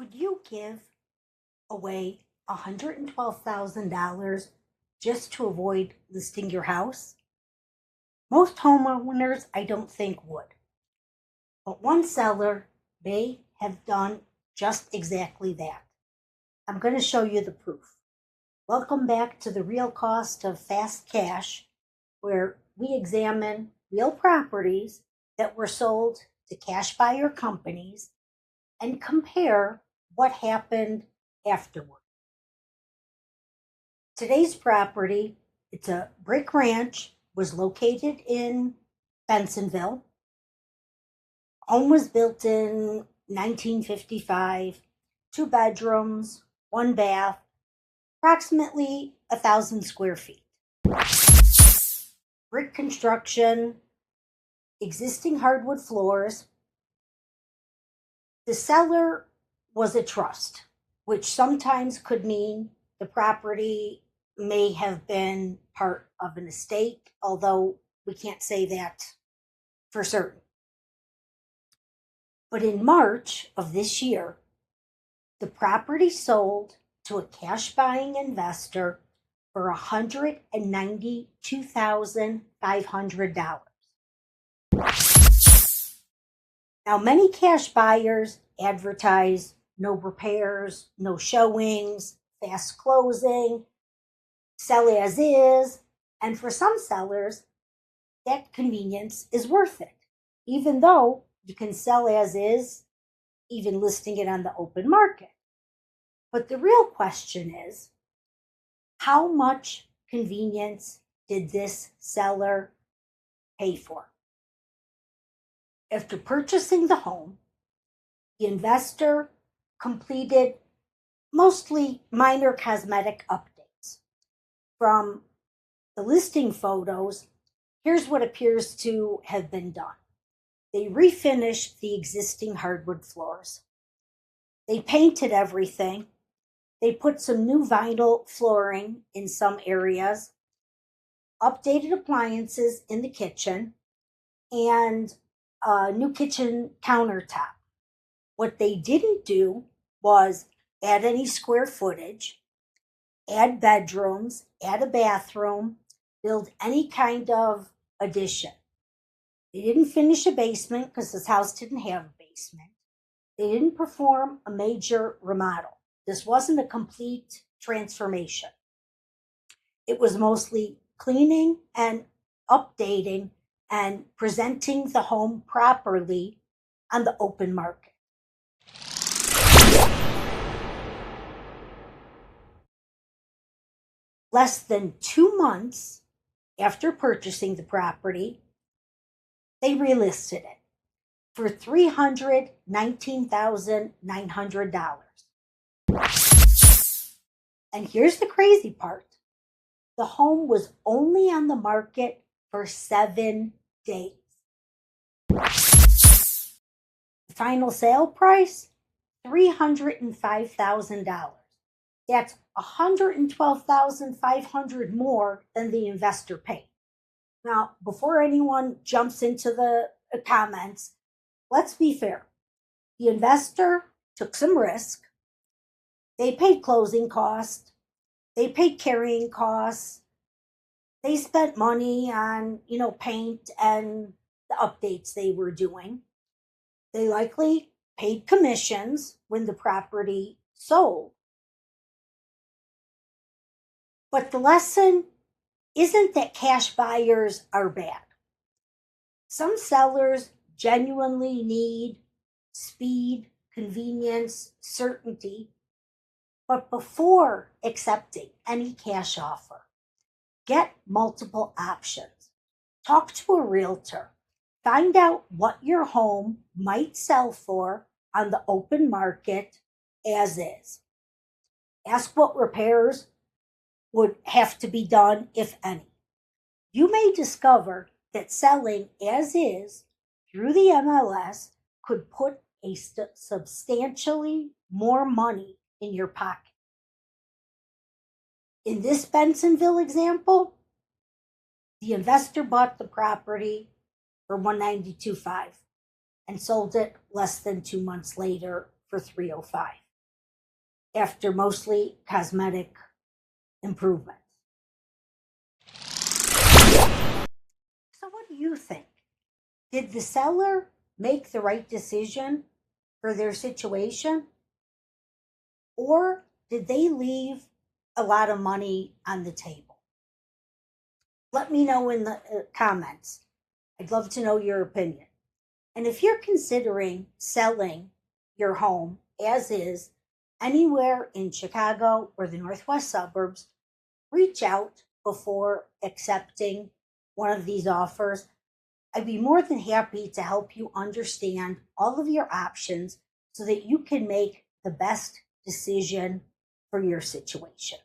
Would you give away $112,000 just to avoid listing your house? Most homeowners, I don't think, would. But one seller may have done just exactly that. I'm going to show you the proof. Welcome back to the Real Cost of Fast Cash, where we examine real properties that were sold to cash buyer companies and compare what happened afterward. Today's property, it's a brick ranch, was located in Bensonville. Home was built in 1955, 2 bedrooms, 1 bath, approximately 1,000 square feet. Brick construction, existing hardwood floors. The seller was a trust, which sometimes could mean the property may have been part of an estate, although we can't say that for certain. But in March of this year, the property sold to a cash buying investor for $192,500. Now, many cash buyers advertise no repairs, no showings, fast closing, sell as is, and for some sellers, that convenience is worth it, even though you can sell as is, even listing it on the open market. But the real question is, how much convenience did this seller pay for? After purchasing the home, the investor completed mostly minor cosmetic updates. From the listing photos, here's what appears to have been done. They refinished the existing hardwood floors. They painted everything. They put some new vinyl flooring in some areas, updated appliances in the kitchen, and a new kitchen countertop. What they didn't do was add any square footage, add bedrooms, add a bathroom, build any kind of addition. They didn't finish a basement because this house didn't have a basement. They didn't perform a major remodel. This wasn't a complete transformation. It was mostly cleaning and updating and presenting the home properly on the open market. Less than 2 months after purchasing the property, they relisted it for $319,900. And here's the crazy part. The home was only on the market for 7 days. The final sale price, $305,000. That's $112,500 more than the investor paid. Now, before anyone jumps into the comments, let's be fair. The investor took some risk. They paid closing costs. They paid carrying costs. They spent money on, paint and the updates they were doing. They likely paid commissions when the property sold. But the lesson isn't that cash buyers are bad. Some sellers genuinely need speed, convenience, certainty. But before accepting any cash offer, get multiple options. Talk to a realtor. Find out what your home might sell for on the open market as is. Ask what repairs would have to be done, if any. You may discover that selling as is through the MLS could put a substantially more money in your pocket. In this Bensonville example, the investor bought the property for $192,500 and sold it less than 2 months later for $305,000. after mostly cosmetic improvements. So, what do you think? Did the seller make the right decision for their situation? Or did they leave a lot of money on the table? Let me know in the comments. I'd love to know your opinion. And if you're considering selling your home as is anywhere in Chicago or the Northwest suburbs, reach out before accepting one of these offers. I'd be more than happy to help you understand all of your options so that you can make the best decision for your situation.